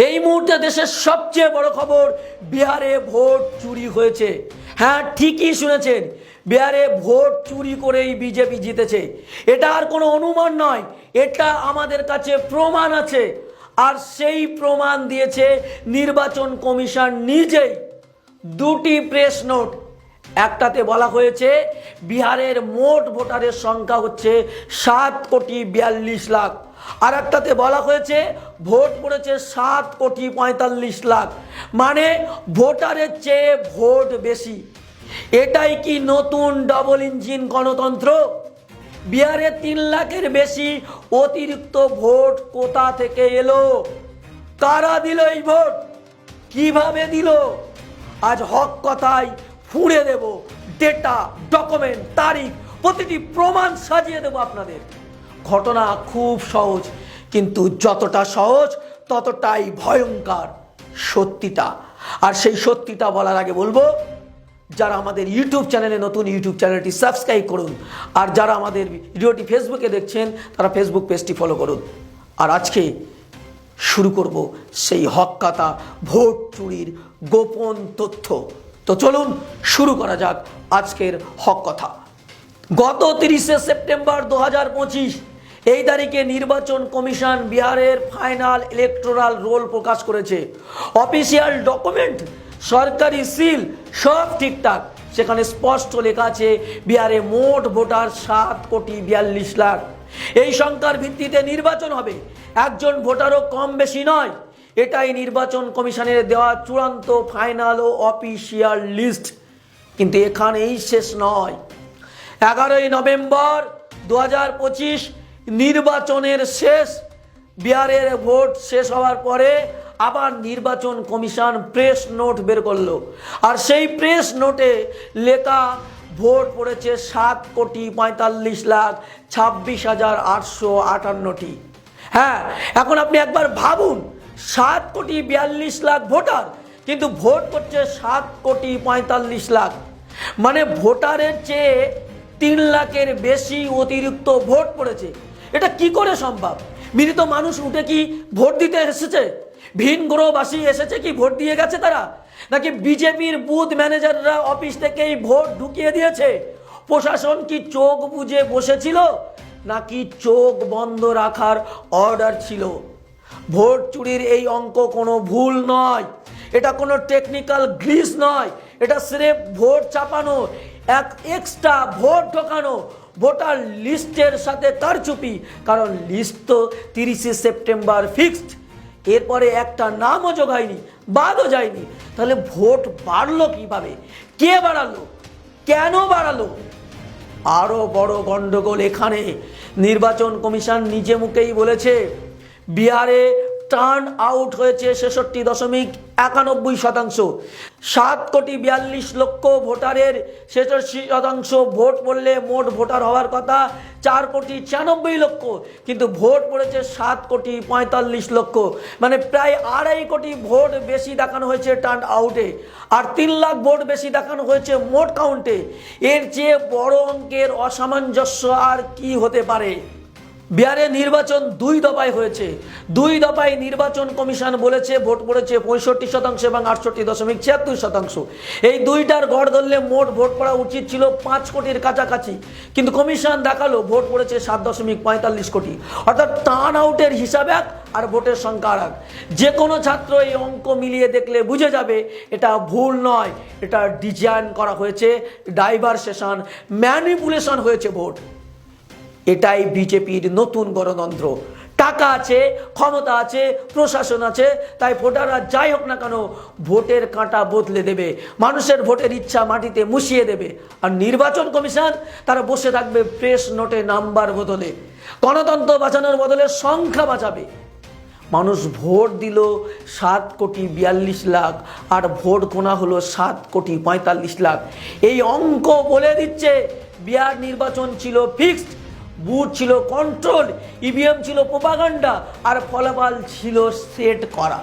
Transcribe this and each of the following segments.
এই মুহূর্তে দেশের সবচেয়ে বড় খবর, বিহারে ভোট চুরি হয়েছে। হ্যাঁ, ঠিকই শুনেছেন, বিহারে ভোট চুরি করেই বিজেপি জিতেছে। এটা আর কোনো অনুমান নয়, এটা আমাদের কাছে প্রমাণ আছে। আর সেই প্রমাণ দিয়েছে নির্বাচন কমিশন নিজেই। দুটি প্রেস নোট, একটাতে বলা হয়েছে বিহারের মোট ভোটারের সংখ্যা হচ্ছে 7,42,00,000, আর একটাতে বলা হয়েছে ভোট পড়েছে 7,45,00,000, মানে ভোটারের চেয়ে ভোট বেশি। এটাই কি নতুন ডবল ইঞ্জিন গণতন্ত্র? বিহারে 3 লাখের বেশি অতিরিক্ত ভোট কোথা থেকে এলো? কারা দিল এই ভোট? কিভাবে দিল? আজ হক কথায় ফুঁড়ে দেব, ডেটা, ডকুমেন্ট, তারিখ, প্রতিটি প্রমাণ সাজিয়ে দেব আপনাদের। ঘটনা খুব সহজ, কিন্তু যতটা সহজ ততটাই ভয়ঙ্কর সত্যিটা। আর সেই সত্যিটা বলার আগে বলবো, যারা আমাদের ইউটিউব চ্যানেলে নতুন, ইউটিউব চ্যানেলটি সাবস্ক্রাইব করুন। আর যারা আমাদের ভিডিওটি ফেসবুকে দেখছেন, তারা ফেসবুক পেজটি ফলো করুন। আর আজকে শুরু করব সেই হককাতা ভোট চুরির গোপন তথ্য। তো চলুন শুরু করা যাক আজকের হক কথা। গত 30শে সেপ্টেম্বর 2025 এই তারিখে নির্বাচন কমিশন বিহারের ফাইনাল ইলেকটোরাল রোল প্রকাশ করেছে। অফিসিয়াল ডকুমেন্ট, সরকারি সিল সব ঠিকঠাক। সেখানে স্পষ্ট লেখা আছে বিহারে মোট ভোটার 7,42,00,000। এই সংখ্যার ভিত্তিতে নির্বাচন হবে, একজন ভোটারও কম বেশি নয়। এটাই নির্বাচন কমিশনের দেওয়া চূড়ান্ত ফাইনাল ও অফিসিয়াল লিস্ট। কিন্তু এখানেই শেষ নয়। 11ই নভেম্বর 2025 নির্বাচনের শেষ। বিহারের ভোট শেষ হওয়ার পরে আবার নির্বাচন কমিশন প্রেস নোট বের করলো। আর সেই প্রেস নোটে লেখা ভোট পড়েছে 7,45,26,858টি। হ্যাঁ, এখন আপনি একবার ভাবুন, 7,42,00,000 ভোটার, কিন্তু ভোট করছে 7,45,00,000, মানে ভোটারের চেয়ে 3 লাখের বেশি অতিরিক্ত ভোট পড়েছে। এটা কি করে সম্ভব? মৃত মানুষ উঠে কি ভোট দিতে এসেছে? ভিন গ্রহবাসী এসেছে কি ভোট দিয়ে গেছে তারা? নাকি বিজেপির বুথ ম্যানেজাররা অফিস থেকেই ভোট ঢুকিয়ে দিয়েছে? প্রশাসন কি চোখ বুজে বসেছিল, নাকি চোখ বন্ধ রাখার অর্ডার ছিল? ভোট চুরির এই অঙ্ক কোনো ভুল নয়, এটা কোনো টেকনিক্যাল গ্লিচ নয়, এটা স্রেফ ভোট চাপানো, এক এক্সট্রা ভোট ঢোকানো, ভোটার লিস্টের সাথে কারচুপি। কারণ লিস্ট তো 30শে সেপ্টেম্বর ফিক্সড, এরপরে একটা নামও যোগায়নি, বাদও যায়নি। তাহলে ভোট বাড়লো কিভাবে? কে বাড়ালো? কেন বাড়ালো? আরো বড় গন্ডগোল এখানে। নির্বাচন কমিশন নিজে মুখেই বলেছে বিহারে টার্ন আউট হয়েছে 66.91%। 7,42,00,000 ভোটারের 66% ভোট পড়লে মোট ভোটার হওয়ার কথা 4,96,00,000, কিন্তু ভোট পড়েছে 7,45,00,000, মানে প্রায় 2.5 কোটি ভোট বেশি দেখানো হয়েছে টার্ন আউটে, আর 3 লাখ ভোট বেশি দেখানো হয়েছে মোট কাউন্টে। এর চেয়ে বড় অঙ্কের অসামঞ্জস্য আর কি হতে পারে? বিহারে নির্বাচন 2 দফায় হয়েছে। 2 দফায় নির্বাচন কমিশন বলেছে ভোট পড়েছে 65% এবং 68.76%। এই দুইটার গড় ধরলে মোট ভোট পড়া উচিত ছিল 5 কোটির কাছাকাছি, কিন্তু কমিশন দেখালো ভোট পড়েছে 7.45 কোটি। অর্থাৎ টার্ন আউটের হিসাব এক আর ভোটের সংখ্যা আর এক। যে কোনো ছাত্র এই অঙ্ক মিলিয়ে দেখলে বুঝে যাবে এটা ভুল নয়, এটা ডিজাইন করা হয়েছে, ডাইভারসেশন, ম্যানিপুলেশন হয়েছে ভোট। এটাই বিজেপির নতুন গণতন্ত্র। টাকা আছে, ক্ষমতা আছে, প্রশাসন আছে, তাই ভোটাররা যাই হোক না কেন ভোটের কাঁটা বদলে দেবে, মানুষের ভোটের ইচ্ছা মাটিতে মুছিয়ে দেবে। আর নির্বাচন কমিশন তারা বসে থাকবে প্রেস নোটে নাম্বার বদলে। গণতন্ত্র বাঁচানোর বদলে সংখ্যা বাঁচাবে। মানুষ ভোট দিল 7,42,00,000 আর ভোট গোনা হলো 7,45,00,000। এই অঙ্ক বলে দিচ্ছে বিহার নির্বাচন ছিল ফিক্সড, বুথ ছিল কন্ট্রোল, ইভিএম ছিল প্রোপাগান্ডা, আর ফলাফল ছিল সেট করা।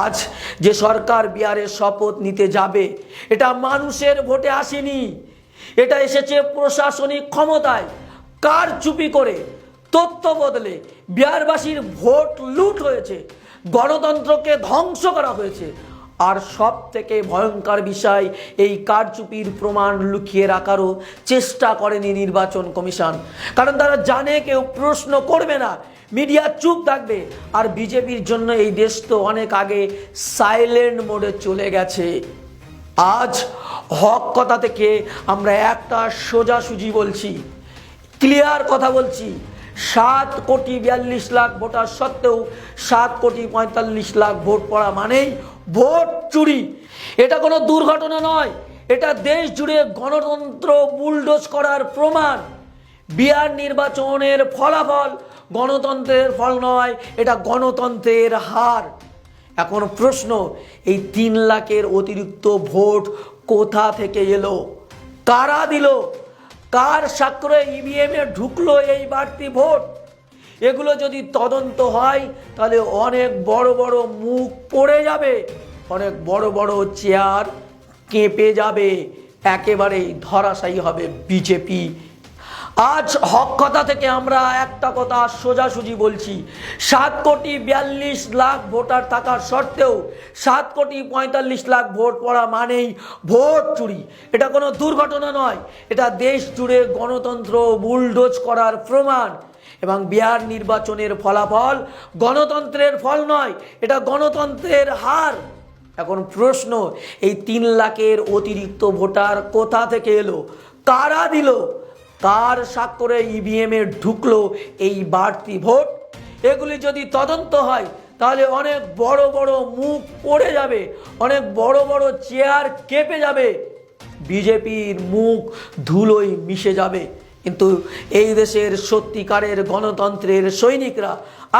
আজ যে সরকার বিহারে শপথ নিতে যাবে, এটা মানুষের ভোটে আসেনি, এটা এসেছে প্রশাসনিক ক্ষমতায় কারচুপি করে, তথ্য বদলে। বিহারবাসীর ভোট লুট হয়েছে, গণতন্ত্রকে ধ্বংস করা হয়েছে। আর সব থেকে ভয়ঙ্কর বিষয়, এই কারচুপির প্রমাণ লুকিয়ে রাখারও চেষ্টা করেনি নির্বাচন কমিশন, কারণ তারা জানে কেউ প্রশ্ন করবে না, মিডিয়া চুপ থাকবে। আর বিজেপির জন্য এই দেশ তো অনেক আগে সাইলেন্ট মোডে চলে গেছে। আজ হক কথা থেকে আমরা একটা সোজাসুজি বলছি, ক্লিয়ার কথা বলছি, 7,42,00,000 ভোটার সত্ত্বেও 7,45,00,000 ভোট পড়া মানেই ভোট চুরি। এটা কোনো দুর্ঘটনা নয়, এটা দেশ জুড়ে গণতন্ত্র বুলডোজ করার প্রমাণ। বিহার নির্বাচনের ফলাফল গণতন্ত্রের ফল নয়, এটা গণতন্ত্রের হার। এখন প্রশ্ন, এই 3 লাখের অতিরিক্ত ভোট কোথা থেকে এলো, কারা দিল, কার স্বাক্ষরে ইভিএম এ ঢুকলো এই বাড়তি ভোট? এগুলো যদি তদন্ত হয় তাহলে অনেক বড় বড় মুখ পড়ে যাবে, অনেক বড় বড় চেয়ার কেঁপে যাবে, একেবারেই ধরাশায়ী হবে বিজেপি। আজ হক কথা থেকে আমরা একটা কথা সোজাসুজি বলছি, 7,42,00,000 ভোটার থাকার সত্ত্বেও 7,45,00,000 ভোট পড়া মানেই ভোট চুরি। এটা কোনো দুর্ঘটনা নয়, এটা দেশ জুড়ে গণতন্ত্র বুলডোজ করার প্রমাণ। এবং বিহার নির্বাচনের ফলাফল গণতন্ত্রের ফল নয়, এটা গণতন্ত্রের হার। এখন প্রশ্ন, এই 3 লাখের অতিরিক্ত ভোটার কোথা থেকে এলো, কারা দিল, কার স্বাক্ষরে ইভিএম এ ঢুকলো এই বাড়তি ভোট? এগুলি যদি তদন্ত হয় তাহলে অনেক বড় বড় মুখ পড়ে যাবে, অনেক বড় বড় চেয়ার কেঁপে যাবে, বিজেপির মুখ ধুলোয় মিশে যাবে। কিন্তু এই দেশের সত্যিকারের গণতন্ত্রের সৈনিকরা,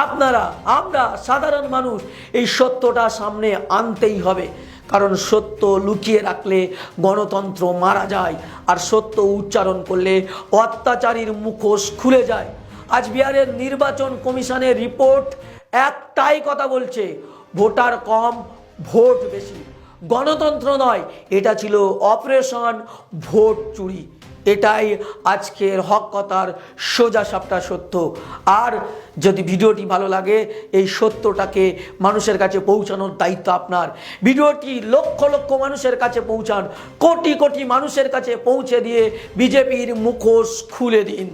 আপনারা, আমরা সাধারণ মানুষ, এই সত্যটা সামনে আনতেই হবে। কারণ সত্য লুকিয়ে রাখলে গণতন্ত্র মারা যায়, আর সত্য উচ্চারণ করলে অত্যাচারীর মুখোশ খুলে যায়। আজ বিহারের নির্বাচন কমিশনের রিপোর্ট একটাই কথা বলছে, ভোটার কম, ভোট বেশি। গণতন্ত্র নয়, এটা ছিল অপারেশন ভোট চুরি। এটাই আজকের হক কথার সোজা সাপটা সত্য। আর যদি ভিডিওটি ভালো লাগে, এই সত্যটাকে মানুষের কাছে পৌঁছানোর দায়িত্ব আপনার। ভিডিওটি লক্ষ লক্ষ মানুষের কাছে পৌঁছান, কোটি কোটি মানুষের কাছে পৌঁছে দিয়ে বিজেপির মুখোশ খুলে দিন।